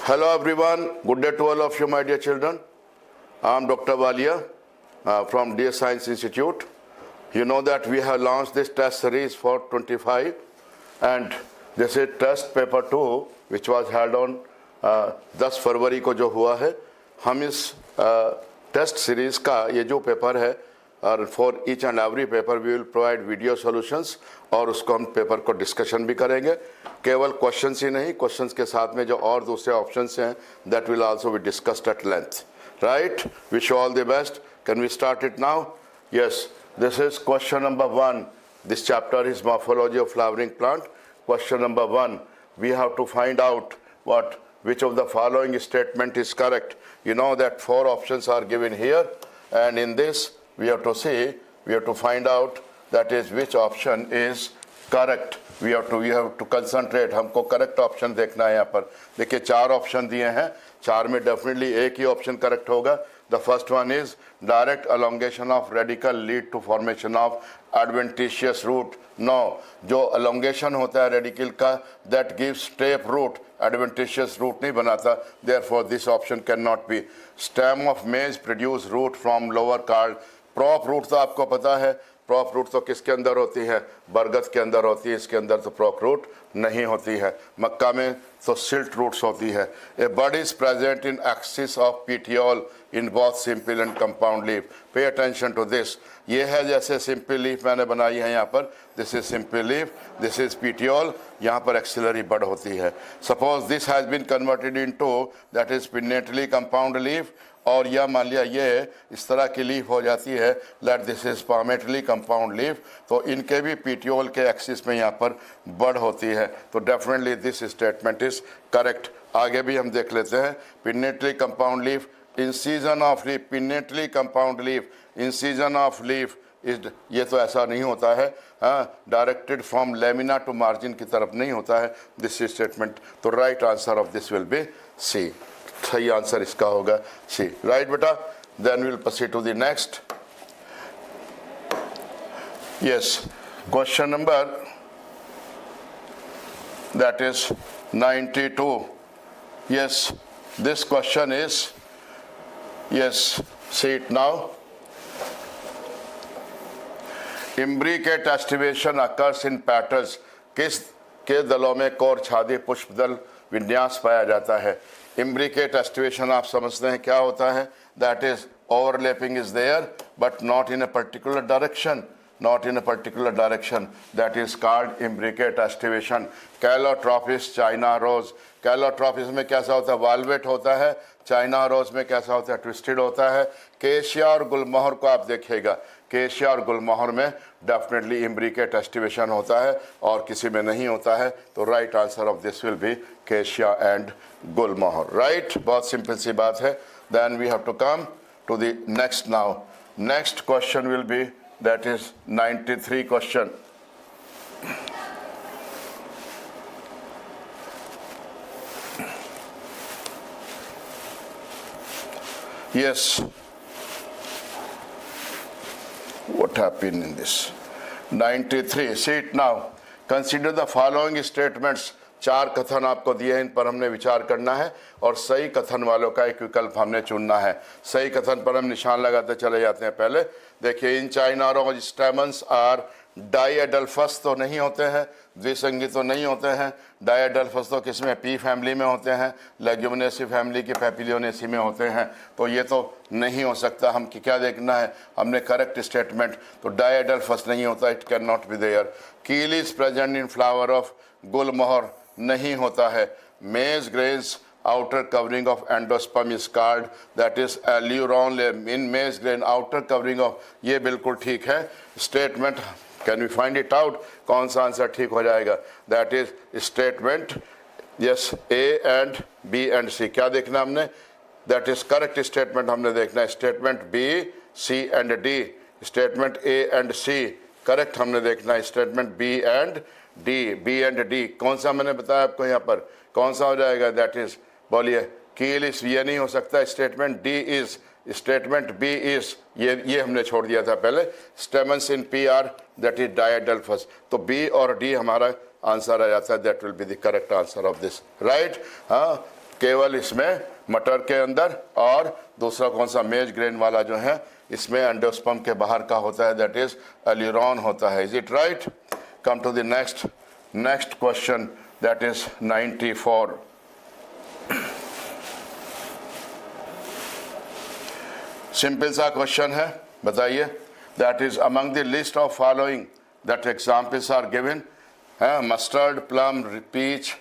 Hello everyone, good day to all of you my dear children. I am Dr. Walia from DS Science Institute. You know that we have launched this test series for 25 and this is test paper 2 which was held on 10 फरवरी को जो हुआ है. हम इस test series का ये जो paper है और for each and every paper we will provide video solutions और उसको हम पेपर को डिस्कशन भी करेंगे. केवल क्वेश्चंस ही नहीं, क्वेश्चंस के साथ में जो और दूसरे ऑप्शंस हैं that will also be discussed at length. Right, wish you all the best. Can we start it now? Yes, this is question number 1. This chapter is morphology of flowering plant. Question number 1, we have to find out which of the following statement is correct. You know that 4 options are given here, and in this we have to find out that is which option is correct. We have to concentrate. हमको correct option देखना है. यहाँ पर देखिए 4 option दिए हैं, 4 में definitely एक ही option correct होगा. The first one is direct elongation of radical lead to formation of adventitious root. No, जो elongation होता है रेडिकल का that gives tape root, adventitious root नहीं बनाता. Therefore this option cannot be. Stem of maize produce root from lower called prop root. तो आपको पता है प्रॉप रूट तो किसके अंदर होती है? बरगद के अंदर होती है. इसके अंदर तो प्रॉप रूट नहीं होती है. मक्का में तो सिल्ट रूट्स होती है. A bud is present in axis of petiole in both simple and compound leaf. Pay attention to this. ये है जैसे सिंपल लीफ मैंने बनाई है यहाँ पर. This is simple leaf, this is petiole. यहाँ पर एक्सिलरी बड होती है. Suppose this has been converted into that is pinnately compound leaf. और यह मान लिया ये इस तरह की लीफ हो जाती है. Let this is palmately compound leaf. तो इनके भी पीटियोल के एक्सिस में यहाँ पर बड होती है. तो definitely this statement is correct. आगे भी हम देख लेते हैं. Pinnately compound leaf, incision of leaf, pinnately compound leaf, incision of leaf is, ये तो ऐसा नहीं होता है. Directed from lamina to margin की तरफ नहीं होता है दिस स्टेटमेंट. तो right answer of this will be C. सही आंसर इसका होगा सी. राइट बेटा. Then will proceed to the next. Yes, question number that is 92. Yes, this question is, yes, see it now. Imbricate aestivation occurs in patterns. किस के दलों में core छादी पुष्प दल विन्यास पाया जाता है? इम्ब्रिकेट एस्टिवेशन आप समझते हैं क्या होता है? That is overlapping is there but not in a particular direction. Not in a particular direction. That is called imbricate estivation. Calotropis, China rose. Calotropis में कैसा होता है? वालवेट होता है. चाइना रोज में कैसा होता है? ट्विस्टेड होता है. केशिया और गुलमोहर को आप देखिएगा. केशिया और गुलमोहर में डेफिनेटली इम्ब्रिकेट एस्टिवेशन होता है और किसी में नहीं होता है. तो right answer of this will be cassia and gulmohar. Right, बहुत सिंपल सी बात है. Then we have to come to the next now. Next question will be that is 93 question. Yes, what happened in this? 93. See it now. Consider the following statements. 4 कथन आपको दिए हैं, इन पर हमने विचार करना है और सही कथन वालों का एक विकल्प हमने चुनना है. सही कथन पर हम निशान लगाते चले जाते हैं. पहले देखिए, in China rose stamens are diadelphous तो नहीं होते हैं, द्विसंगी तो नहीं होते हैं. डाइएडल्फस तो किस में? पी फैमिली में होते हैं. लेग्यूमिनेसी फैमिली की पैपिलियोनेसी में होते हैं. तो ये तो नहीं हो सकता. हम क्या देखना है? हमने करेक्ट स्टेटमेंट. तो डाइएडल्फस नहीं होता, it can not be there. Keel is present in flower of gulmohar नहीं होता है. Maize grains outer covering of endosperm is called that is alluron in maize grain. outer covering of, ये बिल्कुल ठीक है statement. Can we find it out? कौन सा answer ठीक हो जाएगा? That is statement. Yes, A and B and C. क्या देखना हमने? दैट इज करेक्ट स्टेटमेंट हमने देखना है. Statement B, C and D. Statement A and C correct हमने देखना है. Statement B and D, B and D. कौन सा मैंने बताया आपको यहाँ पर? कौन सा हो जाएगा? दैट इज, बोलिए. कील इस, ये नहीं हो सकता. Statement D is, statement B is, ये हमने छोड़ दिया था पहले. Stamens in pea are that is diadelphous. तो बी और डी हमारा आंसर आ जाता है. That will be the correct answer of this. Right. हाँ, केवल इसमें मटर के अंदर, और दूसरा कौन सा मेज ग्रेन वाला जो है इसमें एंडोस्पर्म के बाहर का होता है, दैट इज एल्यूरॉन होता है। Is it right? Come to the next question, that is 94। Simple सा क्वेश्चन है, बताइए। That is among the list of following that examples are given है, mustard, plum, peach,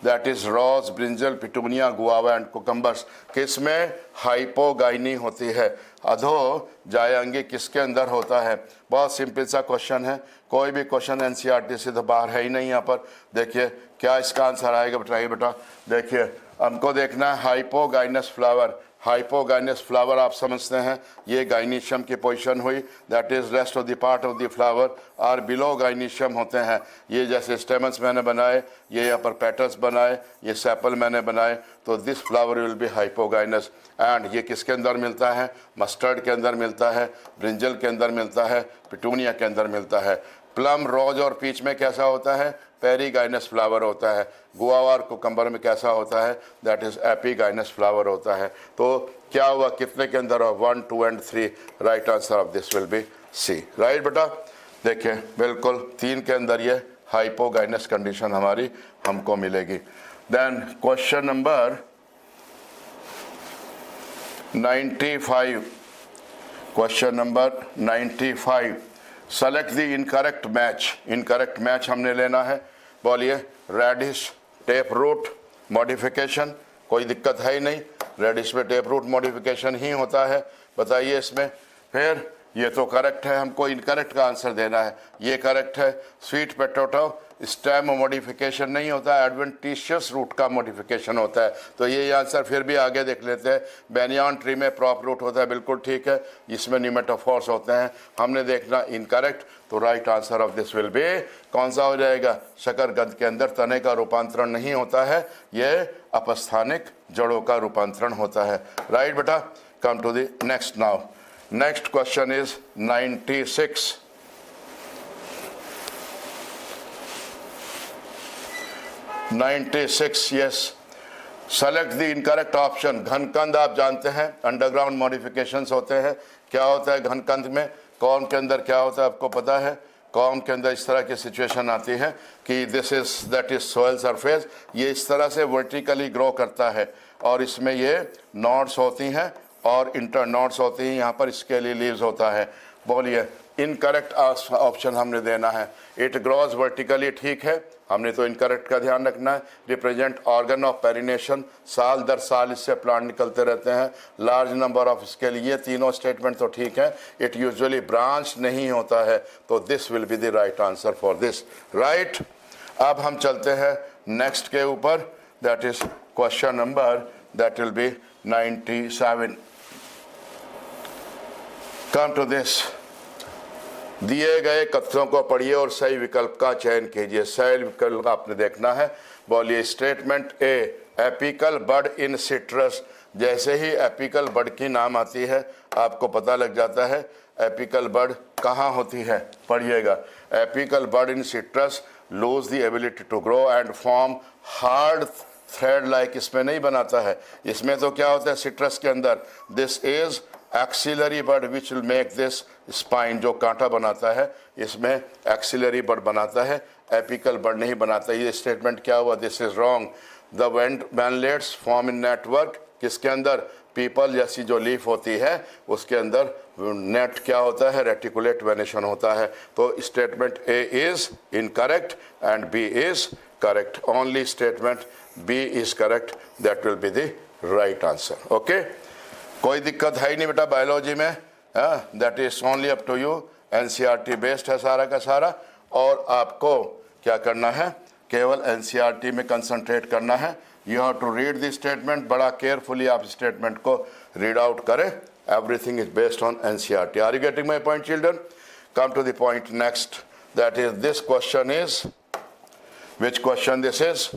that is rose, brinjal, petunia, guava and cucumbers, किसमें hypogyny होती है? अधो जायंगी किसके अंदर होता है? बहुत सिंपल सा क्वेश्चन है, कोई भी क्वेश्चन एनसीईआरटी से तो बाहर है ही नहीं। यहाँ पर देखिए क्या इसका आंसर आएगा, बताइए बेटा। देखिए हमको देखना है हाइपोगाइनस फ्लावर। हाइपोगाइनस फ्लावर आप समझते हैं, ये गाइनीशियम की पोजीशन हुई, that is rest of the part of the flower और बिलो गाइनीशियम होते हैं। ये जैसे स्टेमन्स मैंने बनाए, ये यहाँ पर पेटल्स बनाए, ये सेपल मैंने बनाए, तो this flower will be hypogynous. And ये किसके अंदर मिलता है? मस्टर्ड के अंदर मिलता है, ब्रिंजल के अंदर मिलता है, पिटूनिया के अंदर मिलता है। प्लम, रोज और पीच में कैसा होता है? पेरीगाइनस फ्लावर होता है। गुआवा और कुकम्बर में कैसा होता है? दैट इज एपीगाइनस फ्लावर होता है। तो क्या हुआ, कितने के अंदर हो? 1, 2 and 3। Right answer of this will be C. Right बेटा, देखिए बिल्कुल 3 के अंदर ये हाइपोगाइनस कंडीशन हमारी हमको मिलेगी। Then question number 95, question number 95, select the incorrect match. Incorrect match हमने लेना है, बोलिए। रेडिश टेप रूट मॉडिफिकेशन, कोई दिक्कत है ही नहीं, रेडिश में टेप रूट मॉडिफिकेशन ही होता है, बताइए इसमें। फिर ये तो करेक्ट है, हमको इनकरेक्ट का आंसर देना है। ये करेक्ट है। स्वीट पोटैटो स्टेम मॉडिफिकेशन नहीं होता है, एडवेंटिशियस रूट का मॉडिफिकेशन होता है। तो ये आंसर फिर भी आगे देख लेते हैं। बेनियन ट्री में प्रॉप रूट होता है, बिल्कुल ठीक है, इसमें न्यूमेटोफोर्स होते हैं, हमने देखना इनकरेक्ट। तो right answer of this will B कौन सा हो जाएगा? शकरकंद के अंदर तने का रूपांतरण नहीं होता है, ये अपस्थानिक जड़ों का रूपांतरण होता है। राइट बेटा, come to the next now. Next question is 96। Yes, select the incorrect option. घनकंद आप जानते हैं अंडरग्राउंड मॉडिफिकेशंस होते हैं। क्या होता है घनकंद में? कॉर्न के अंदर क्या होता है आपको पता है? कॉर्न के अंदर इस तरह की सिचुएशन आती है कि this is that is soil surface, ये इस तरह से वर्टिकली ग्रो करता है और इसमें ये नॉड्स होती हैं और इंटर नॉड्स होती हैं, यहाँ पर इसके लिए लीव्स होता है। बोलिए इनकरेक्ट ऑप्शन हमने देना है। इट ग्रोज वर्टिकली, ठीक है, हमने तो इनकरेक्ट का ध्यान रखना है। रिप्रेजेंट ऑर्गन ऑफ पेरिनेशन, साल दर साल इससे प्लांट निकलते रहते हैं। लार्ज नंबर ऑफ स्केल, ये तीनों स्टेटमेंट तो ठीक है। इट यूजुअली ब्रांच नहीं होता है, तो this will be the right answer for this. Right, अब हम चलते हैं नेक्स्ट के ऊपर, that is question number that will be 97। Come to this, दिए गए कथनों को पढ़िए और सही विकल्प का चयन कीजिए। सही विकल्प आपने देखना है। बोलिए statement A, apical bud in citrus. जैसे ही एपिकल बड की नाम आती है आपको पता लग जाता है एपिकल बड कहाँ होती है। पढ़िएगा, apical bud in citrus lose the ability to grow and form hard thread like. इसमें नहीं बनाता है, इसमें तो क्या होता है सिट्रस के अंदर, this is axillary bud which will make this spine, जो कांटा बनाता है इसमें एक्सिलरी बड बनाता है, एपिकल बड नहीं बनाता। ये स्टेटमेंट क्या हुआ? This is wrong. The veinlets form in network, किसके अंदर? पीपल जैसी जो लीफ होती है उसके अंदर नेट क्या होता है? रेटिकुलेट वेनेशन होता है। तो statement A is incorrect and B is correct. Only statement B is correct, that will be the right answer. Okay, कोई दिक्कत है ही नहीं बेटा बायोलॉजी में, that is only up to you. NCERT based है सारा का सारा, और आपको क्या करना है? केवल एनसीईआरटी में कंसंट्रेट करना है। You have to read the statement, बड़ा केयरफुली आप स्टेटमेंट को रीड आउट करें। Everything is based on NCERT. Are you getting my point children? Come to the point next, that is this question is, which question this is?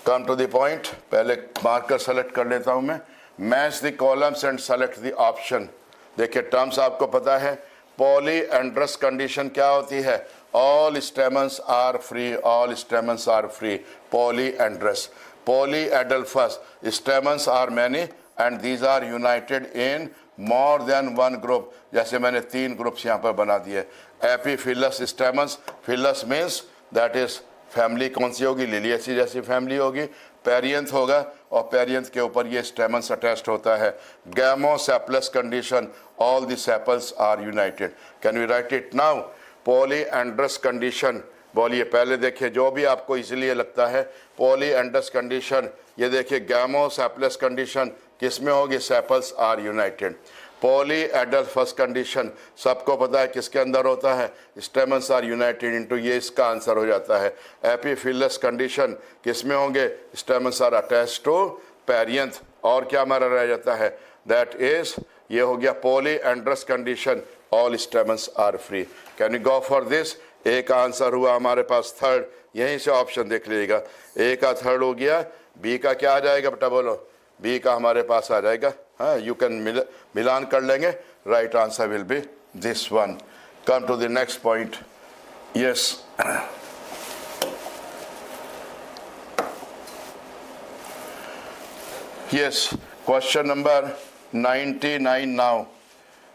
Come to the point. पहले marker select कर लेता हूं मैं। Match the columns and select the option. देखिए terms आपको पता है। Polyandrous condition क्या होती है? All stamens are free, all stamens are free, polyandrous. Polyadelphous stamens are many and these are united in more than one group. जैसे मैंने 3 groups यहाँ पर बना दिए. Epiphyllous stamens, phyllos means that is family कौन सी होगी, लिलियसी जैसी family होगी. पेरियंथ होगा और पेरियंथ के ऊपर ये स्टेमन्स अटैच्ड होता है. Gamosepalous condition, all the sepals are united. Can we write it now? Polyandrous condition, बोलिए पहले देखिए जो भी आपको इसलिए लगता है. पॉलीएंड्रस कंडीशन, ये देखिए गैमोसेपलस कंडीशन किसमें होगी, sepals are united. Polyadelphous condition सबको पता है किसके अंदर होता है, स्टेमन्स आर यूनाइटेड इनटू, ये इसका आंसर हो जाता है. एपीफिलस कंडीशन किसमें होंगे, stamens are attached to perianth. और क्या हमारा रह जाता है, दैट इज ये हो गया polyandrous condition, all stamens are free. Can you go for this? A का आंसर हुआ हमारे पास थर्ड. यहीं से ऑप्शन देख लीजिएगा, ए का थर्ड हो गया. बी का क्या आ जाएगा बेटा, बोलो. बी का हमारे पास आ जाएगा. हाँ, यू कैन मिलान कर लेंगे. Right answer will be this one. Come to the next point. Yes, yes, question number 99 now.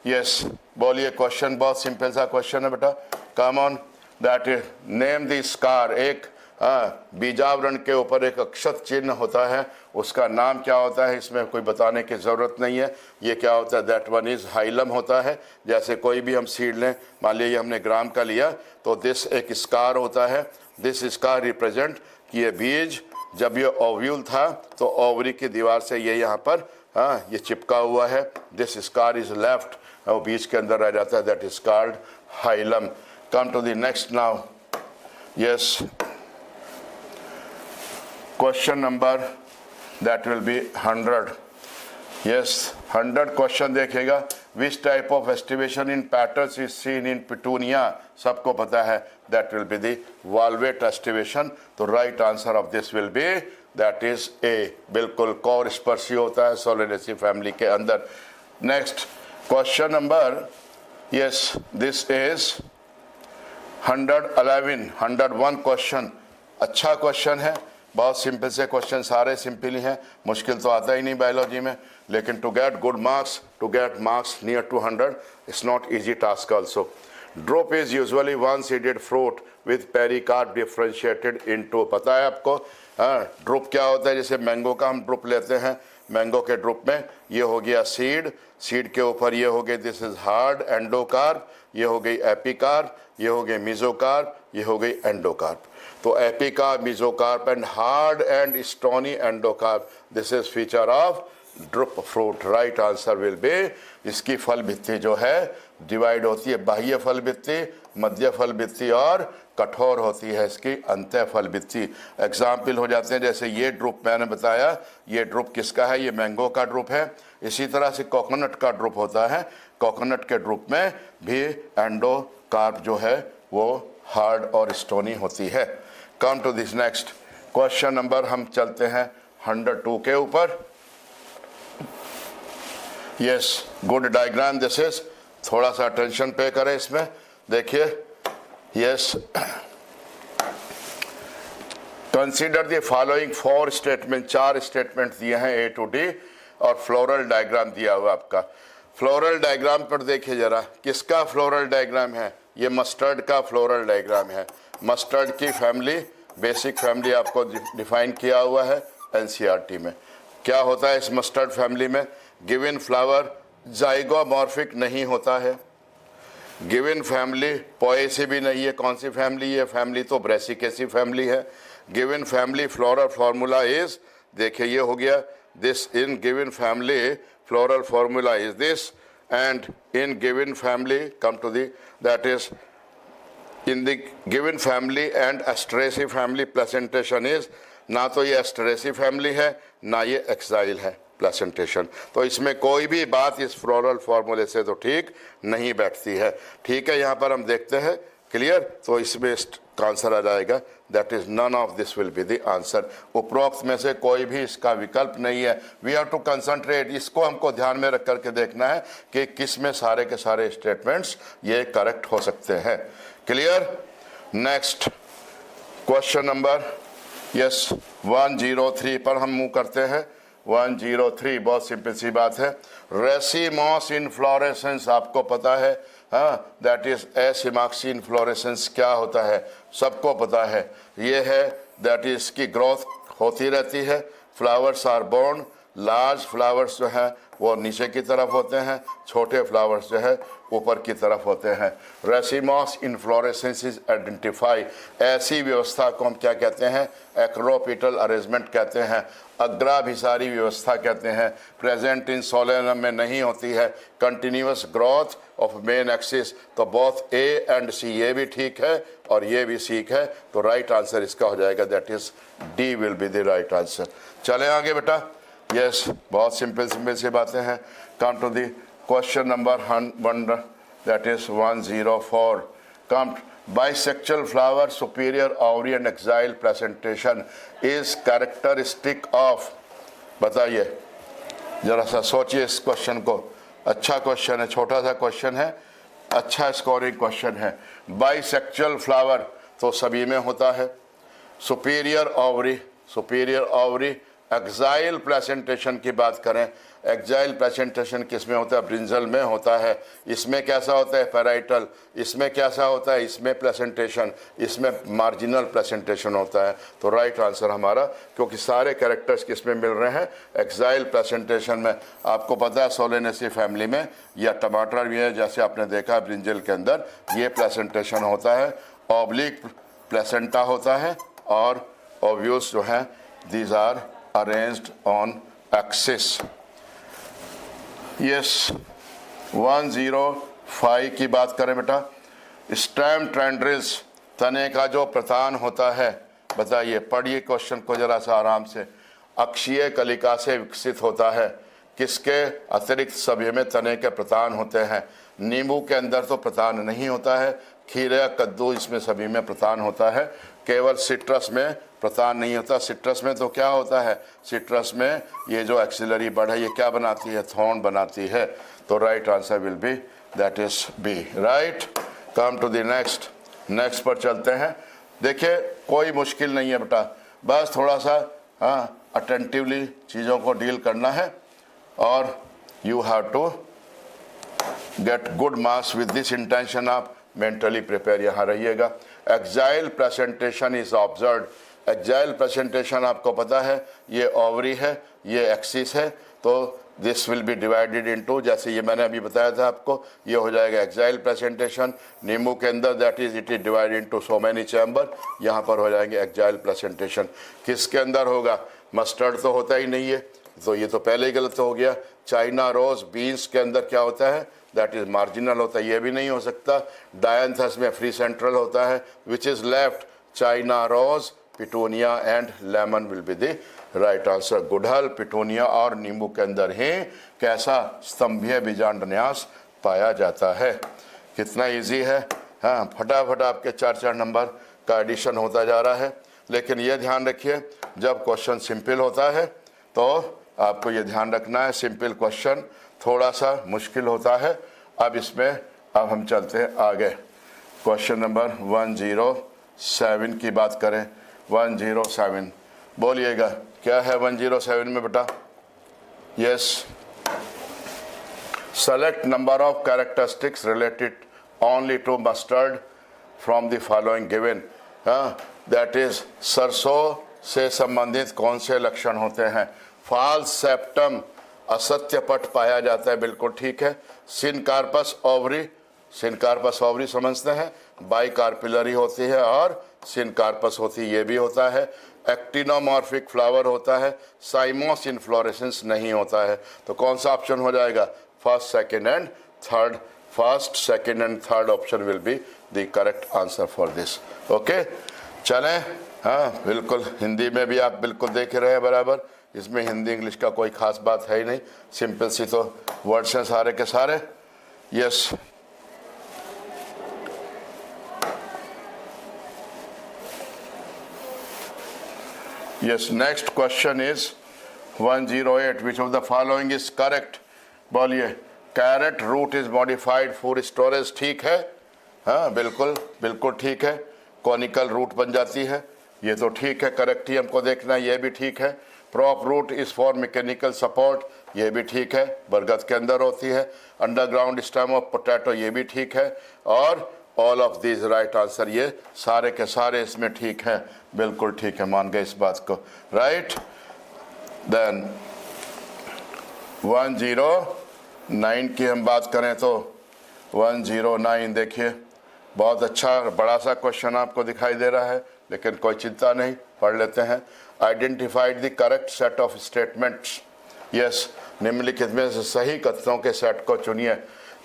Yes, बोलिए. क्वेश्चन बहुत सिंपल सा क्वेश्चन है बेटा. Come on. That is name the scar. एक बीजावरण के ऊपर एक अक्षत चिन्ह होता है, उसका नाम क्या होता है, इसमें कोई बताने की ज़रूरत नहीं है. ये क्या होता है, दैट वन इज़ हाइलम होता है. जैसे कोई भी हम सीड लें, मान लीजिए हमने ग्राम का लिया, तो दिस एक स्कार होता है. दिस स्कार रिप्रेजेंट कि ये बीज जब ये ओव्यूल था तो ओवरी की दीवार से ये यहाँ पर ये चिपका हुआ है. दिस स्कार इज लेफ्ट, वो बीज के अंदर रह जाता है. That is called hilum. Come to the next now. Yes, question number that will be 100. Yes, 100 question देखिएगा. Which type of aestivation in petals is seen in petunia. सबको पता है that will be the valvate aestivation. तो right answer of this will be that is A. बिल्कुल कोर स्पर्शी होता है सोलेनेसी फैमिली के अंदर. Next question number, yes, this is 111, 101 question. अच्छा क्वेश्चन है, बहुत सिंपल से क्वेश्चन, सारे सिंपल ही हैं, मुश्किल तो आता ही नहीं बायोलॉजी में. लेकिन to get good marks, to get marks near to 100 it's not easy task also. Drupe is usually one seeded fruit with pericarp differentiated into. पता है आपको ड्रुप क्या होता है? जैसे मैंगो का हम ड्रुप लेते हैं, मैंगो के ड्रुप में ये हो गया सीड, सीड के ऊपर ये हो गई दिस इज हार्ड एंडोकार्प, ये हो गई एपिकार्प, ये हो गई मीजोकार्प, ये हो गई एंडोकार्प. तो epicarp, mesocarp and hard and stony endocarp, this is feature of drupe fruit. Right answer will B, इसकी फल भित्ति जो है डिवाइड होती है, बाह्य फल भित्ति, मध्य फल भित्ति और कठोर होती है इसकी अंत्य फल भित्ति. एग्जाम्पल हो जाते हैं, जैसे ये ड्रुप मैंने बताया, ये ड्रुप किसका है, ये मैंगो का ड्रुप है. इसी तरह से कोकोनट का ड्रुप होता है, कोकोनट के ड्रुप में भी एंडोकार्प जो है वो हार्ड और स्टोनी होती है. Come to this next question number, हम चलते हैं 102 के ऊपर. Yes, good diagram this is. थोड़ा सा अटेंशन पे करें इसमें, देखिए. Yes, consider the following 4 statement. 4 statement दिए हैं ए टू डी और फ्लोरल डायग्राम दिया हुआ आपका. फ्लोरल डायग्राम पर देखिए जरा, किसका फ्लोरल डायग्राम है, ये मस्टर्ड का फ्लोरल डायग्राम है. मस्टर्ड की फैमिली, बेसिक फैमिली आपको डिफाइन किया हुआ है एनसीईआरटी में. क्या होता है इस मस्टर्ड फैमिली में, गिवन फ्लावर जाइगोमॉर्फिक नहीं होता है. गिवन फैमिली पोएसी भी नहीं है. कौन सी फैमिली है, फैमिली तो ब्रेसिकेसी फैमिली है. Given family floral formula is, देखिए ये हो गया this. In given family floral formula is this, and in given family come to the, that is in the given family and Asteraceae family placentation is, ना तो ये Asteraceae family है ना ये एक्साइल है प्लेसेंटेशन. तो इसमें कोई भी बात इस फ्लोरल फार्मूले से तो ठीक नहीं बैठती है. ठीक है, यहाँ पर हम देखते हैं, क्लियर. तो इसमें आंसर आ जाएगा that is none of this will be the answer. उपरोक्त में से कोई भी इसका विकल्प नहीं है. वी हैव टू कंसंट्रेट, इसको हमको ध्यान में रख करके देखना है कि किस में सारे के सारे स्टेटमेंट्स ये करेक्ट हो सकते हैं. Clear. Next question number, yes 103 पर हम मूव करते हैं। 103 बहुत सिंपल सी बात है। रेसिमॉस इनफ्लोरेसेंस आपको पता है, हाँ, दैट इज एसिमॉक्सी इनफ्लोरेसेंस क्या होता है, सबको पता है। ये है दैट इज की ग्रोथ होती रहती है, flowers are borne, large flowers जो है वो नीचे की तरफ होते हैं, छोटे फ्लावर्स जो है ऊपर की तरफ होते हैं। रेसिमॉस इनफ्लोरेसेंस इज आइडेंटिफाई, ऐसी व्यवस्था को हम क्या कहते हैं, एक्रोपिटल अरेंजमेंट कहते हैं, अग्राभिसारी व्यवस्था कहते हैं। प्रेजेंट इन सोलेनम में नहीं होती है। Continuous growth of main axis, तो बोथ ए एंड सी, ये भी ठीक है और ये भी ठीक है, तो राइट आंसर इसका हो जाएगा, that is D will be the right answer. चले आगे बेटा। यस बहुत सिंपल सी बातें हैं। Come to the question number 1, that is 104। Come bisexual flower, superior ovary and axial presentation is characteristic of, बताइए जरा सा सोचिए इस क्वेश्चन को। अच्छा क्वेश्चन है, छोटा सा क्वेश्चन है, अच्छा स्कोरिंग क्वेश्चन है। बाइसेक्चुअल फ्लावर तो सभी में होता है। सुपीरियर ओवरी, एक्साइल प्रेजेंटेशन की बात करें, एक्साइल प्रेजेंटेशन किस में होता है, ब्रिंजल में होता है। इसमें कैसा होता है, पैराइटल। इसमें कैसा होता है, इसमें प्रेजेंटेशन, इसमें मार्जिनल प्रेजेंटेशन होता है। तो राइट आंसर हमारा, क्योंकि सारे कैरेक्टर्स किस में मिल रहे हैं, एक्साइल प्रेजेंटेशन में। आपको पता है सोलेनेसी फैमिली में या टमाटर भी है, जैसे आपने देखा ब्रिंजल के अंदर ये प्रेजेंटेशन होता है। ऑब्लिक प्लेसेंटा होता है और ओव्यूल्स जो हैं these are arranged on axis. Yes 105 की बात करें बेटा। स्टेम ट्रेंड्रिल्स, तने का जो प्रतान होता है, बताइए, पढ़िए क्वेश्चन को जरा सा आराम से। अक्षीय कलिका से विकसित होता है, किसके अतिरिक्त सभी में तने के प्रतान होते हैं। नींबू के अंदर तो प्रतान नहीं होता है, खीरा कद्दू इसमें सभी में प्रतान होता है, केवल सिट्रस में प्रतान नहीं होता। सिट्रस में तो क्या होता है, सिट्रस में ये जो एक्सिलरी बड है ये क्या बनाती है, थॉर्न बनाती है। तो right answer will be that is B, right. Come to the next पर चलते हैं। देखिए कोई मुश्किल नहीं है बेटा, बस थोड़ा सा अटेंटिवली चीज़ों को डील करना है और you have to get good marks with this intention. आप मेंटली प्रिपेयर यहाँ रहिएगा। Axile presentation is observed, axile presentation आपको पता है, ये ओवरी है, ये एक्सिस है, तो this will B divided into, जैसे ये मैंने अभी बताया था आपको, ये हो जाएगा एक्साइल प्रेजेंटेशन। नींबू के अंदर that is it is divided into so many chamber, यहाँ पर हो जाएंगे एक्साइल प्रेजेंटेशन। किसके अंदर होगा, मस्टर्ड तो होता ही नहीं है, तो ये तो पहले ही गलत हो गया। चाइना रोज बीन्स के अंदर क्या होता है, दैट इज मार्जिनल होता है, ये भी नहीं हो सकता। डायंथस में फ्री सेंट्रल होता है, which is left, China rose, petunia and lemon will be the right answer. गुड़हल, पिटूनिया और नींबू के अंदर ही कैसा स्तंभीय बीजांडन्यास पाया जाता है। कितना इजी है, हाँ, फटाफट आपके 4 नंबर का एडिशन होता जा रहा है। लेकिन ये ध्यान रखिए, जब क्वेश्चन सिंपल होता है तो आपको ये ध्यान रखना है, सिंपल क्वेश्चन थोड़ा सा मुश्किल होता है। अब हम चलते हैं आगे। क्वेश्चन नंबर 107 की बात करें। 107 बोलिएगा, क्या है 107 में बेटा। Yes, select number of characteristics related only to mustard from the following given. That is सरसों से संबंधित कौन से लक्षण होते हैं। फॉल्स सेप्टम, असत्य पट पाया जाता है, बिल्कुल ठीक है। सिनकार्पस ओवरी समझते हैं, बाइकार्पिलरी होती है और सिनकार्पस होती है, ये भी होता है। एक्टिनोमॉर्फिक फ्लावर होता है, साइमोस इनफ्लोरेसेंस नहीं होता है। तो कौन सा ऑप्शन हो जाएगा, first second and third option will be the correct answer for this. Okay, चलें। हाँ बिल्कुल, हिंदी में भी आप बिल्कुल देख रहे हैं बराबर, इसमें हिंदी इंग्लिश का कोई खास बात है ही नहीं, सिंपल सी तो वर्ड्स हैं सारे के सारे। Yes, next question is 108, which of the following is correct. बोलिए, carrot root is modified for storage, ठीक है, हाँ बिल्कुल ठीक है, कॉनिकल रूट बन जाती है। ये तो ठीक है, करेक्ट ही हमको देखना है, ये भी ठीक है। Prop root is for mechanical support, ये भी ठीक है, बरगद के अंदर होती है। अंडरग्राउंड स्टेम ऑफ पोटैटो, ये भी ठीक है। और all of this right answer, ये सारे के सारे इसमें ठीक हैं, बिल्कुल ठीक है, मान गए इस बात को, राइट। देन 109 की हम बात करें तो 109 देखिए, बहुत अच्छा बड़ा सा क्वेश्चन आपको दिखाई दे रहा है, लेकिन कोई चिंता नहीं, पढ़ लेते हैं। Identified the correct set of statements, yes, निम्नलिखित में से सही कथनों के सेट को चुनिए।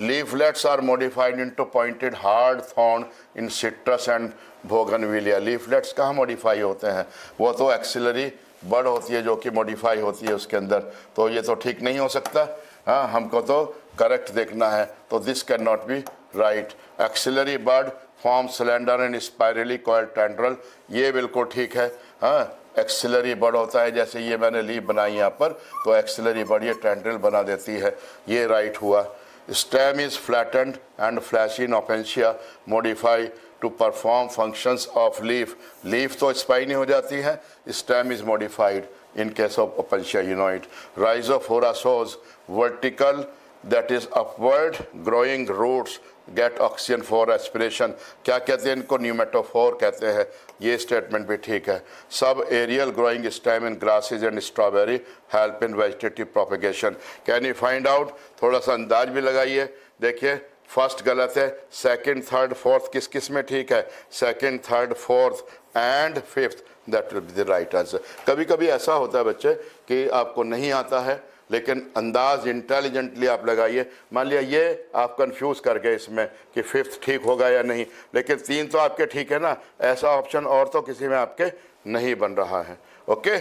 Leaflets are modified into pointed hard thorn in citrus and bougainvillea. Leaflets कहाँ मॉडिफाई होते हैं, वो तो एक्सिलरी बर्ड होती है जो कि मॉडिफाई होती है उसके अंदर, तो ये तो ठीक नहीं हो सकता। हाँ, हमको तो करेक्ट देखना है, तो this can not B right. Axillary bud form cylinder and spirally coiled tendril, ये बिल्कुल ठीक है। हाँ, एक्सिलरी बर्ड होता है, जैसे ये मैंने लीफ बनाई यहाँ पर, तो एक्सिलरी बर्ड ये टेंड्रल बना देती है, ये राइट हुआ। Stem is flattened and fleshy in Opuntia, modified to perform functions of leaf. Leaf तो स्पाइनी हो जाती है, stem is modified in case of opensia, you know it. Rhizophora shows vertical, that is upward growing roots get oxygen for respiration. क्या कहते हैं इनको, pneumatophore कहते हैं, ये स्टेटमेंट भी ठीक है। Subaerial growing stem in grasses and strawberry help in vegetative propagation. Can you find out, थोड़ा सा अंदाज भी लगाइए। देखिए फर्स्ट गलत है, सेकंड थर्ड फोर्थ किस किस में ठीक है, second third fourth and fifth, that will be the right answer. कभी कभी ऐसा होता है बच्चे कि आपको नहीं आता है, लेकिन अंदाज इंटेलिजेंटली आप लगाइए। मान लिया ये आप कंफ्यूज कर गए इसमें कि फिफ्थ ठीक होगा या नहीं, लेकिन तीन तो आपके ठीक है ना, ऐसा ऑप्शन और तो किसी में आपके नहीं बन रहा है। Okay,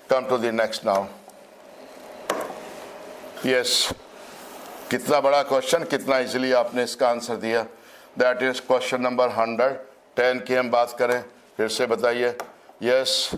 come to the next now. Yes, कितना बड़ा क्वेश्चन, कितना इजीली आपने इसका आंसर दिया। दैट इज क्वेश्चन नंबर 110 की हम बात करें, फिर से बताइए। Yes,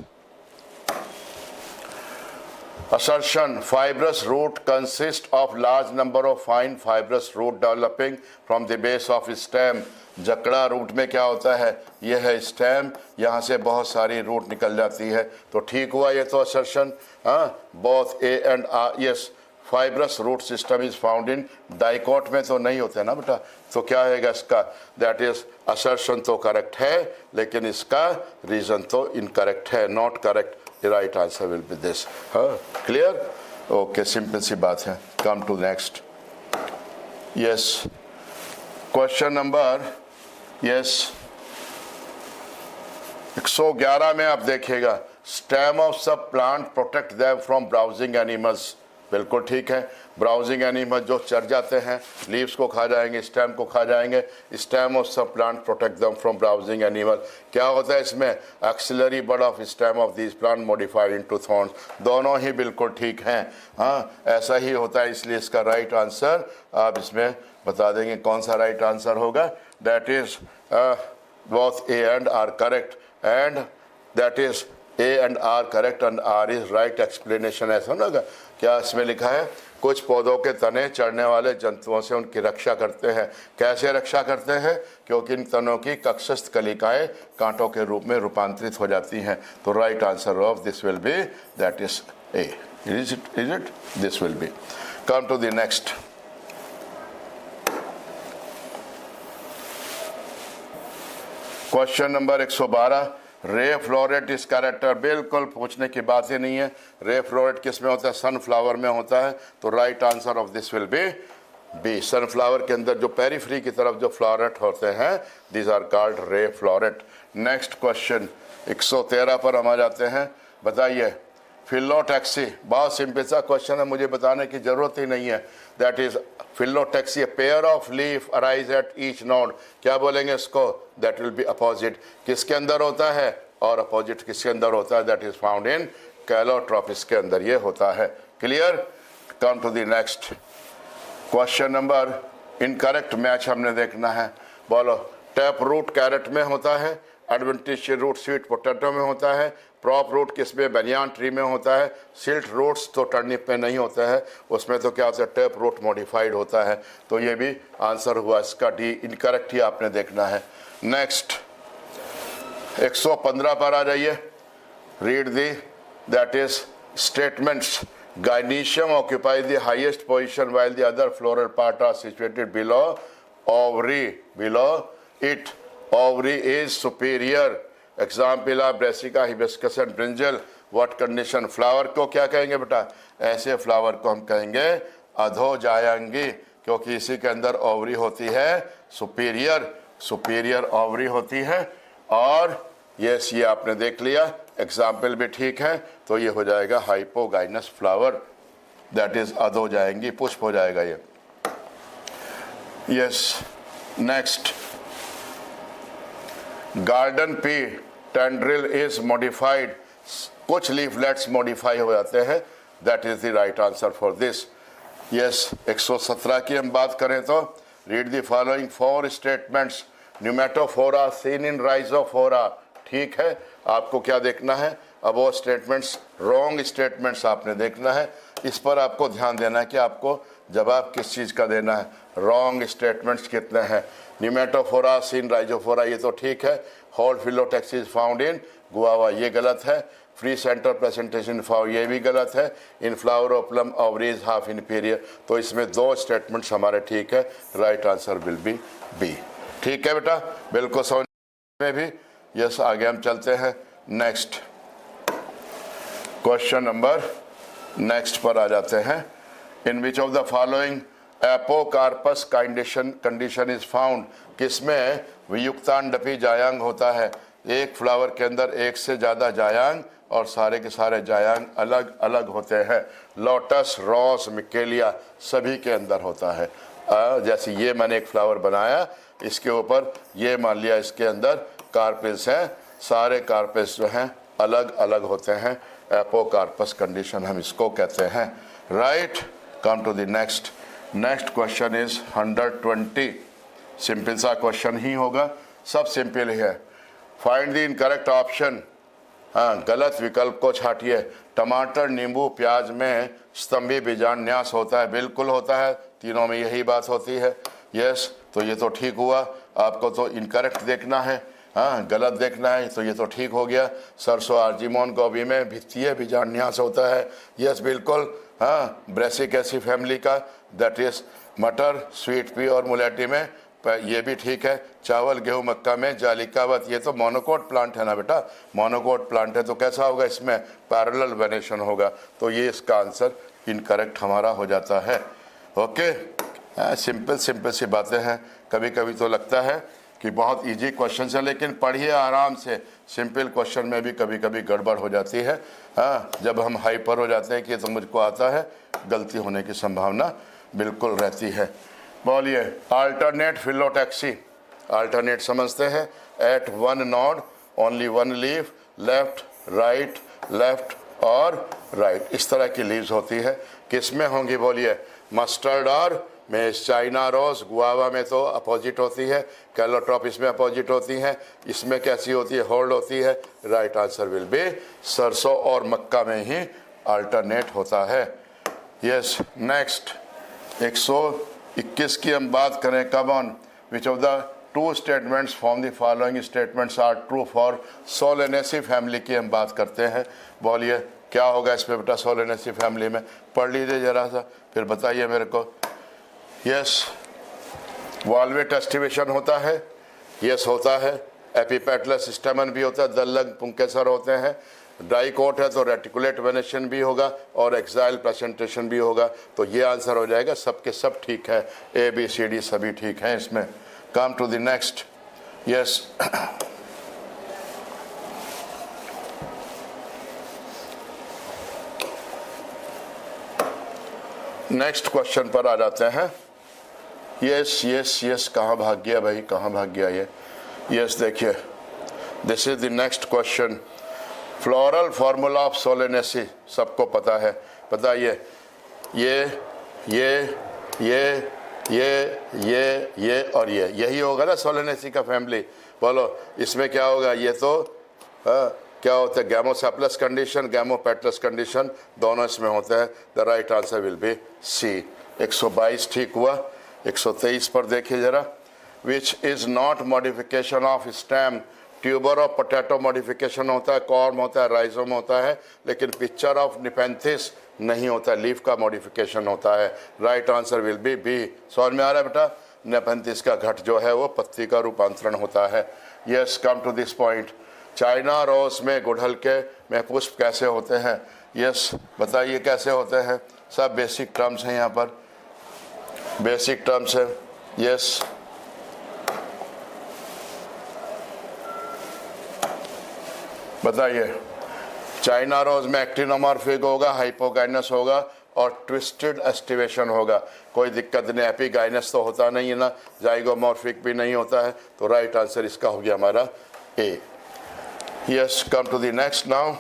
assertion fibrous root consists of large number of fine fibrous root developing from the base of stem। जकड़ा रूट में क्या होता है, यह है स्टेम, यहाँ से बहुत सारी रूट निकल जाती है, तो ठीक हुआ ये तो assertion। हाँ, both A and R, yes, fibrous root system is found in dicot में तो नहीं होते ना बेटा, तो क्या है इसका, that is assertion तो करेक्ट है, लेकिन इसका रीजन तो इनकरेक्ट है, not correct. The right answer will be this. Clear? Okay, simple सी बात है। Come to next. Yes. Question number, yes, 111 में आप देखिएगा, stem of सब plant protect them from browsing animals। बिल्कुल ठीक है, ब्राउजिंग एनिमल जो चर जाते हैं, लीव्स को खा जाएंगे, स्टेम को खा जाएंगे। Stem of some plant protect them from browsing animal. क्या होता है इसमें, axillary bud of stem of this plant modified into thorns, दोनों ही बिल्कुल ठीक हैं। हाँ, ऐसा ही होता है, इसलिए इसका राइट आंसर आप इसमें बता देंगे कौन सा राइट आंसर होगा। That is both A and R correct, and that is A and R correct and R is right explanation. ऐसा ना, क्या इसमें लिखा है, कुछ पौधों के तने चढ़ने वाले जंतुओं से उनकी रक्षा करते हैं। कैसे रक्षा करते हैं, क्योंकि इन तनों की कक्षस्थ कलिकाएं कांटों के रूप में रूपांतरित हो जाती हैं। तो right answer of this will be, that is A. Is it this will be. Come to the next. Question number 112, ray flow rate इस कैरेक्टर, बिल्कुल पूछने की बात ही नहीं है। रे फ्लोरेट किस में होता है, सनफ्लावर में होता है, तो right answer of this will be B. Sunflower के अंदर जो पेरीफ्री की तरफ जो फ्लोरेट होते हैं, these are called ray floret. Next question 113 पर हम आ जाते हैं। बताइए, फिलोटैक्सी, बहुत सिंपल सा क्वेश्चन है, मुझे बताने की जरूरत ही नहीं है। That is phyllotaxy, pair of leaf arise at each node. क्या बोलेंगे इसको, दैट विल बी अपोजिट। किसके अंदर होता है, और अपोजिट किसके अंदर होता है, that is found in Calotropis के अंदर ये होता है। Clear? Come to the next question number, incorrect match हमने देखना है। बोलो, टैप रूट कैरेट में होता है, एडवेंटिशियस रूट स्वीट पोटैटो में होता है, प्रॉप रूट किसमें, बनियान ट्री में होता है, सिल्ट रूट्स तो टर्निप में नहीं होता है, उसमें तो क्या होता है, टैप रूट मॉडिफाइड होता है। तो ये भी आंसर हुआ इसका डी, इनकरेक्ट ही आपने देखना है। नेक्स्ट 115 पर आ जाइए। Read the that is statements. Gynoecium occupy the highest position while the other floral part are situated below ovary. Below it, ovary is superior. Example are Brassica, hibiscus and brinjal. What condition? Flower को क्या कहेंगे बेटा? ऐसे flower को हम कहेंगे अधोजायंगी, क्योंकि इसी के अंदर ओवरी होती है सुपीरियर ओवरी होती है। और यस, ये आपने देख लिया, एग्जाम्पल भी ठीक है, तो ये हो जाएगा हाइपोगाइनस फ्लावर, दैट इज अधो जाएंगी, पुष्प हो जाएगा ये। Yes, next, garden pea tendril is modified. कुछ लीफलेट्स मॉडिफाई हो जाते हैं, that is the right answer for this. Yes, 117 की हम बात करें तो read the following 4 statements. Pneumatophora seen in Rhizophora, ठीक है। आपको क्या देखना है? अब वो स्टेटमेंट्स, रॉन्ग स्टेटमेंट्स आपने देखना है। इस पर आपको ध्यान देना है कि आपको जवाब किस चीज़ का देना है। रॉन्ग स्टेटमेंट्स कितने हैं? न्यूमेटोफोरा सीन राइजोफोरा, ये तो ठीक है। Whorl phyllotaxy is found in guava, ये गलत है। फ्री सेंटर प्रेजेंटेशन फाउंड, ये भी गलत है। In flower of plum ovaries half inferior, तो इसमें 2 स्टेटमेंट्स हमारे ठीक है। Right answer will be B. ठीक है बेटा, बिल्कुल समझ में भी। यस, आगे हम चलते हैं नेक्स्ट क्वेश्चन नंबर, नेक्स्ट पर आ जाते हैं। In which of the following apocarpous condition is found, किसमें वियुक्तांडपी जायांग होता है? एक फ्लावर के अंदर एक से ज़्यादा जायांग और सारे के सारे जायांग अलग अलग होते हैं। लोटस, रोज, मिकेलिया सभी के अंदर होता है। जैसे ये मैंने एक फ्लावर बनाया, इसके ऊपर ये मान लिया इसके अंदर कार्पेल्स हैं, सारे कार्पेल्स जो हैं अलग अलग होते हैं। एपोकार्पस कंडीशन हम इसको कहते हैं। Right, come to the next question is 120। Simple सा क्वेश्चन ही होगा, सब सिंपल ही है। Find the incorrect option. हाँ, गलत विकल्प को छाटिए। टमाटर, नींबू, प्याज में स्तंभी बीजान्यास होता है, बिल्कुल होता है, तीनों में यही बात होती है। यस, तो ये तो ठीक हुआ। आपको तो इनकरेक्ट देखना है, हाँ, गलत देखना है, तो ये तो ठीक हो गया। सरसों, आर्जिमोन, गोभी में भित्तीय बीजान्यास होता है, यस बिल्कुल। हाँ, ब्रेसिकेसी फैमिली का, दैट इज मटर, स्वीट पी और मुलेटी में, ये भी ठीक है। चावल, गेहूं, मक्का में जालिकावत, ये तो मोनोकोट प्लांट है ना बेटा, मोनोकोट प्लांट है, तो कैसा होगा? इसमें पैरेलल वेनेशन होगा, तो ये इसका आंसर इनकरेक्ट हमारा हो जाता है। ओके, सिंपल सी बातें हैं। कभी कभी तो लगता है कि बहुत इजी क्वेश्चन है, लेकिन पढ़िए आराम से। सिंपल क्वेश्चन में भी कभी कभी गड़बड़ हो जाती है। हाँ, जब हम हाइपर हो जाते हैं कि तो मुझको आता है, गलती होने की संभावना बिल्कुल रहती है। बोलिए, अल्टरनेट फिलोटैक्सी। अल्टरनेट समझते हैं, at 1 node only 1 leaf, left right left और राइट, इस तरह की लीव्स होती है। किस में होंगी? बोलिए, मस्टर्ड और में, चाइना रोज, गुआवा में तो अपोजिट होती है, कैलोट्रॉप इसमें अपोजिट होती है, इसमें कैसी होती है? होल्ड होती है। राइट आंसर विल बी सरसों और मक्का में ही अल्टरनेट होता है। यस, नेक्स्ट 121 की हम बात करें। Come on, which of the 2 statements from the following statements are true for Solanaceae family की हम बात करते हैं। बोलिए, क्या होगा इसमें बेटा? सोलेनेसी फैमिली में पढ़ लीजिए जरा सा, फिर बताइए मेरे को। यस, वॉल्वेट एस्टिवेशन होता है, यस होता है। एपिपेटलस स्टेमन भी होता है, दल्लग पुंकेसर होते हैं। डाइकोट है तो रेटिकुलेट वेनेशन भी होगा और एक्साइल प्रेजेंटेशन भी होगा, तो ये आंसर हो जाएगा। सबके सब ठीक है, ए बी सी डी सभी ठीक हैं इसमें। Come to the next. Yes, next question पर आ जाते हैं। यस यस यस, कहाँ भाग गया भाई, कहाँ भाग गया ये? यस, देखिए, this is the next question. Floral formula of Solanaceae सबको पता है, बताइए। ये और ये, यही होगा ना सोलेनेसी का फैमिली। बोलो, इसमें क्या होगा? ये तो क्या होता है? गैमोसेप्लस कंडीशन, गैमोपेटलस कंडीशन, दोनों इसमें होते हैं। The right answer will be C. 122 ठीक हुआ। 123 पर देखिए जरा। Which is not modification of stem tuber of potato modification होता है, कॉर्म होता है, राइजोम होता है, लेकिन पिक्चर ऑफ निपेंथिस नहीं होता, लीफ का मॉडिफिकेशन होता है। Right answer will be B. समझ में आ रहा है बेटा? नेपेंथिस का घट जो है वो पत्ती का रूपांतरण होता है। Yes, come to this point. China rose में गुड़हल के में पुष्प कैसे होते हैं? यस, बताइए कैसे होते हैं? सब बेसिक टर्म्स हैं यहाँ पर, बेसिक टर्म्स है। यस, बताइए। चाइना रोज में एक्टिनोमॉर्फिक होगा, हाइपोगाइनस होगा और ट्विस्टेड एस्टिवेशन होगा। कोई दिक्कत नहीं, एपिगाइनस तो होता नहीं है ना, जाइगोमॉर्फिक भी नहीं होता है। तो राइट आंसर इसका हो गया हमारा A. Yes, come to the next now,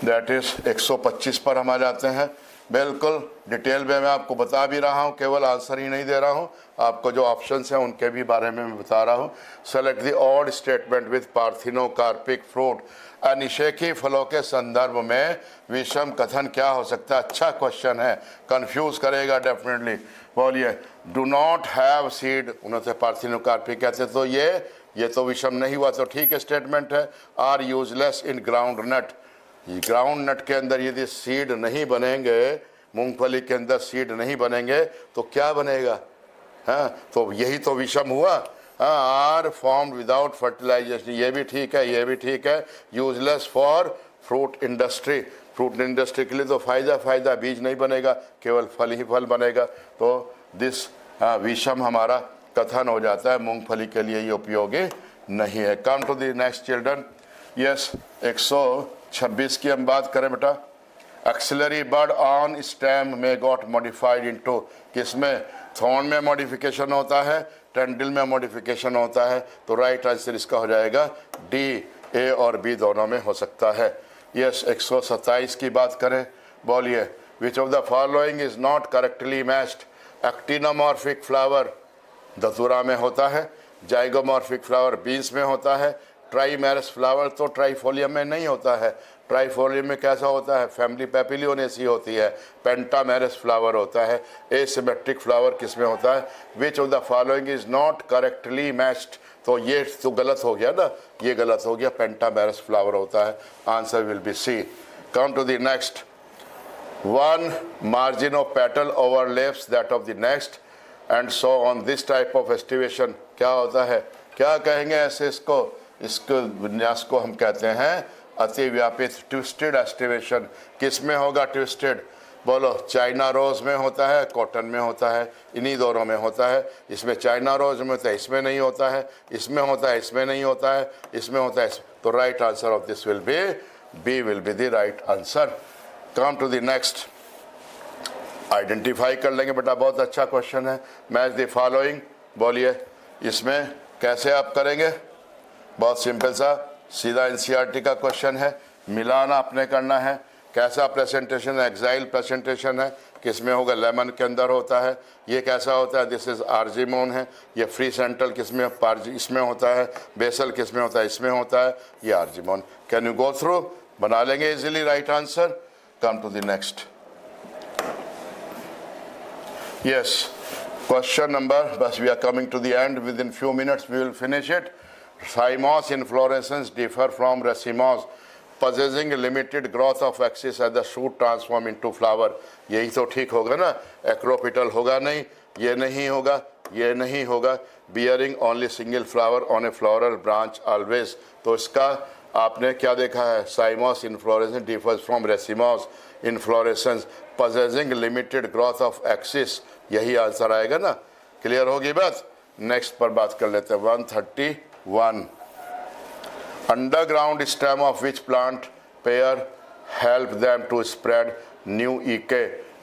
that is 125 पर हम आ जाते हैं। बिल्कुल डिटेल में मैं आपको बता भी रहा हूँ, केवल आंसर ही नहीं दे रहा हूँ, आपको जो ऑप्शंस हैं उनके भी बारे में मैं बता रहा हूँ। Select the odd statement with parthenocarpic fruit. अनिषेकी फलों के संदर्भ में विषम कथन क्या हो सकता है? अच्छा क्वेश्चन है, कंफ्यूज करेगा डेफिनेटली। बोलिए। डू नॉट हैव सीड, उन्होंने पार्थिनोकार्पिक कहते, तो ये तो विषम नहीं हुआ, तो ठीक है स्टेटमेंट है। Are useless in groundnut, groundnut के अंदर यदि सीड नहीं बनेंगे, मूंगफली के अंदर सीड नहीं बनेंगे तो क्या बनेगा? हाँ, तो यही तो विषम हुआ। आर फॉर्म्ड विदाउट फर्टिलाइजेशन, ये भी ठीक है, ये भी ठीक है। Useless for fruit industry, fruit industry के लिए तो फायदा, बीज नहीं बनेगा, केवल फल ही फल बनेगा। तो दिस विषम हमारा कथन हो जाता है, मूंगफली के लिए ये उपयोगी नहीं है। Come to the next children. Yes, 126 की हम बात करें बेटा। एक्सिलरी बर्ड ऑन स्टेम में गॉट मॉडिफाइड इनटू, किसमें? थॉर्न में मॉडिफिकेशन होता है, टेंडिल में मॉडिफिकेशन होता है। तो राइट आंसर इसका हो जाएगा डी, ए और बी दोनों में हो सकता है। यस, 127 की बात करें। बोलिए। विच of the following is not correctly matched? Actinomorphic flower धतूरा में होता है, जाइगोमॉर्फिक फ्लावर बीन्स में होता है, ट्राइमेरस फ्लावर तो ट्राइफोलियम में नहीं होता है। ट्राइफोलियम में कैसा होता है? फैमिली पैपिलियोनेसी होती है। पेंटामेरस फ्लावर होता है। एसिमेट्रिक फ्लावर किस में होता है? विच of the following is not correctly matched, तो ये तो गलत हो गया ना, ये गलत हो गया, पेंटामेरस फ्लावर होता है। Answer will be C. Come to the next. One margin of petal overlaps that of the next and so on this type of aestivation क्या होता है? क्या कहेंगे ऐसे इसको विन्यास को हम कहते हैं अतिव्यापित ट्विस्टेड एस्टिवेशन। किस में होगा ट्विस्टेड? बोलो। चाइना रोज में होता है, कॉटन में होता है, इन्हीं दोनों में होता है। इसमें चाइना रोज में होता है, इसमें नहीं होता है, इसमें होता है, इसमें नहीं होता है, इसमें होता है। तो right answer of this will be B, will be the right answer. Come to the next. Identify कर लेंगे बेटा, बहुत अच्छा क्वेश्चन है। Match the following. बोलिए। इसमें कैसे आप करेंगे? बहुत सिंपल सा, सीधा एनसीईआरटी का क्वेश्चन है, मिलाना आपने करना है। कैसा प्रेजेंटेशन है? एक्साइल प्रेजेंटेशन है। किस में होगा? लेमन के अंदर होता है। ये कैसा होता है? दिस इज आर्जिमोन है। ये फ्री सेंट्रल किस में? इसमें होता है। बेसल किस में होता है? इसमें होता है। ये Argemone. Can you go through? बना लेंगे easily right answer. Come to the next. Yes, question number, बस we are coming to the end, with in few minutes we will finish it. Cymos inflorescence differ from racemose, possessing limited growth of axis as the shoot transform into flower। यही तो ठीक होगा ना? Acropetal होगा नहीं, ये नहीं होगा, ये नहीं होगा। bearing only single flower on a floral branch always। तो इसका आपने क्या देखा है? Cymos inflorescence differs from racemose inflorescence, possessing limited growth of axis। यही आंसर आएगा ना? क्लियर होगी बात? नेक्स्ट पर बात कर लेते हैं। 131। Underground stem of which plant pair help them to spread new ike?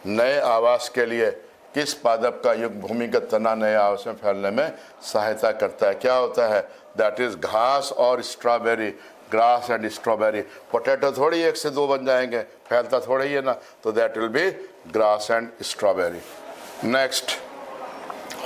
नए आवास के लिए किस पादप का युग भूमिगत तना नए आवास में फैलने में सहायता करता है? क्या होता है? दैट इज घास और strawberry. Grass and strawberry. Potato थोड़ी एक से दो बन जाएंगे, फैलता थोड़ा ही है ना, तो that will B grass and strawberry. Next.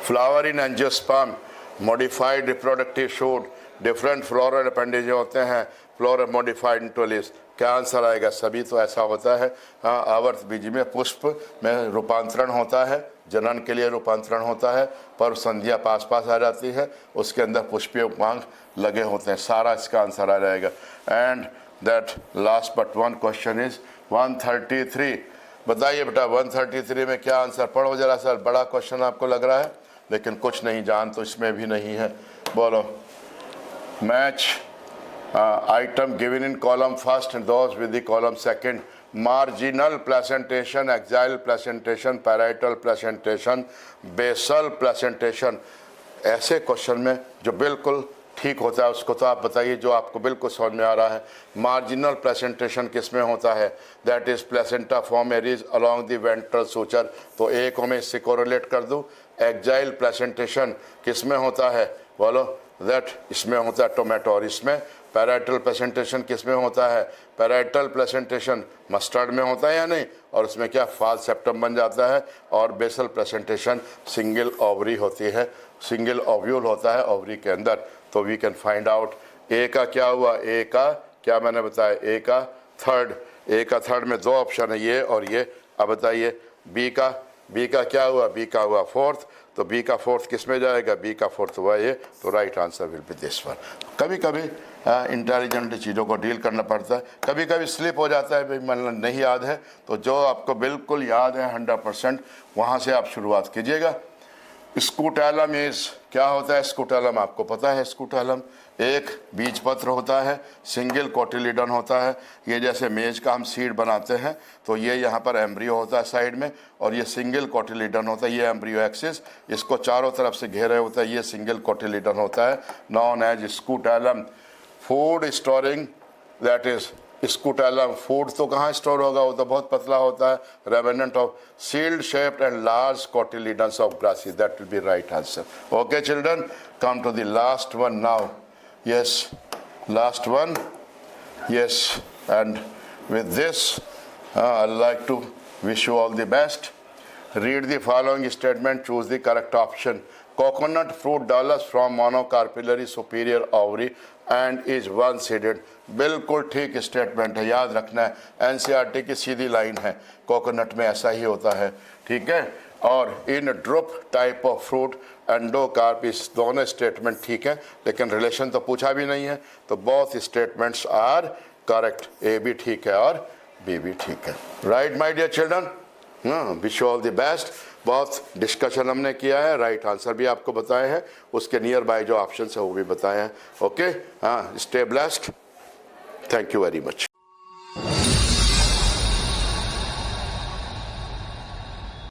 Flower in angiosperm, modified reproductive shoot, different floral appendage होते हैं, फ्लोरल मॉडिफाइड इनटू लीव्स। क्या आंसर आएगा? सभी तो ऐसा होता है। हाँ, आवर्त बीज में पुष्प में रूपांतरण होता है, जनन के लिए रूपांतरण होता है, पर संध्या पास पास आ जाती है, उसके अंदर पुष्पीय उपांग लगे होते हैं। सारा इसका आंसर आ जाएगा। And that last but one question is 133। बताइए बेटा 133 में क्या आंसर? पढ़ो जरा सर, बड़ा क्वेश्चन आपको लग रहा है, लेकिन कुछ नहीं जान तो इसमें भी नहीं है। बोलो। Match item given in column first and those with the column second. Marginal placentation, axial placentation, parietal placentation, basal placentation। ऐसे क्वेश्चन में जो बिल्कुल ठीक होता है उसको तो आप बताइए, जो आपको बिल्कुल समझ में आ रहा है। मार्जिनल प्लेसेंटेशन किस में होता है? That is placenta form Aries along the ventral suture. तो एक को मैं इससे कोरिलेट कर दूं। एक्जाइल प्लेसेंटेशन किस में होता है? बोलो। दैट इसमें होता है टोमेटो। और इसमें पैराइटल प्लेसेंटेशन किस में होता है? पैराइटल प्लेसेंटेशन मस्टर्ड में होता है या नहीं? और उसमें क्या फाल सेप्टम बन जाता है। और बेसल प्लेसेंटेशन सिंगल ओवरी होती है, सिंगल ओव्यूल होता है ओवरी के अंदर। तो वी कैन फाइंड आउट ए का क्या हुआ। ए का क्या मैंने बताया? ए का थर्ड। ए का थर्ड में दो ऑप्शन है, ये और ये। अब बताइए बी का क्या हुआ? बी का हुआ फोर्थ। तो बी का फोर्थ किस में जाएगा? बी का फोर्थ हुआ ये। तो right answer will be this one. कभी कभी इंटेलिजेंट चीज़ों को डील करना पड़ता है, कभी कभी स्लिप हो जाता है, भाई मतलब नहीं याद है। तो जो आपको बिल्कुल याद है 100%, वहाँ से आप शुरुआत कीजिएगा। स्कूटैलम इज क्या होता है? स्कूटैलम आपको पता है। स्कूटैलम एक बीज पत्र होता है, सिंगल कोटिलीडन होता है। ये जैसे मेज का हम सीड बनाते हैं, तो ये यहाँ पर एम्ब्रियो होता है साइड में, और ये सिंगल कोटिलीडन होता है। ये एम्ब्रियो एक्सिस, इसको चारों तरफ से घेरे होता है, ये सिंगल कोटिलीडन होता है, known as scutellum. Food storing, that is scutellum. Food तो कहाँ स्टोर होगा? वो तो बहुत पतला होता है। Revenant of shield shaped and large cotyledons of grasses. That will be right answer. Okay children, come to the last one now. Yes, last one. Yes, and with this, I'd like to wish you all the best. Read the following statement, choose the correct option. Coconut fruit develops from monocarpellary superior ovary and is one-seeded. बिल्कुल ठीक statement है, याद रखना है। NCERT की सीधी line है, coconut में ऐसा ही होता है, ठीक है। और in drupe type of fruit endocarp, इस दोनों स्टेटमेंट ठीक है, लेकिन रिलेशन तो पूछा भी नहीं है। तो both statements are correct. A भी ठीक है और बी भी ठीक है। Right my dear children, wish you all the best. बहुत डिस्कशन हमने किया है, राइट आंसर भी आपको बताए हैं, उसके नियर बाय जो ऑप्शन है वो भी बताए हैं। ओके, हाँ, stay blessed. Thank you very much.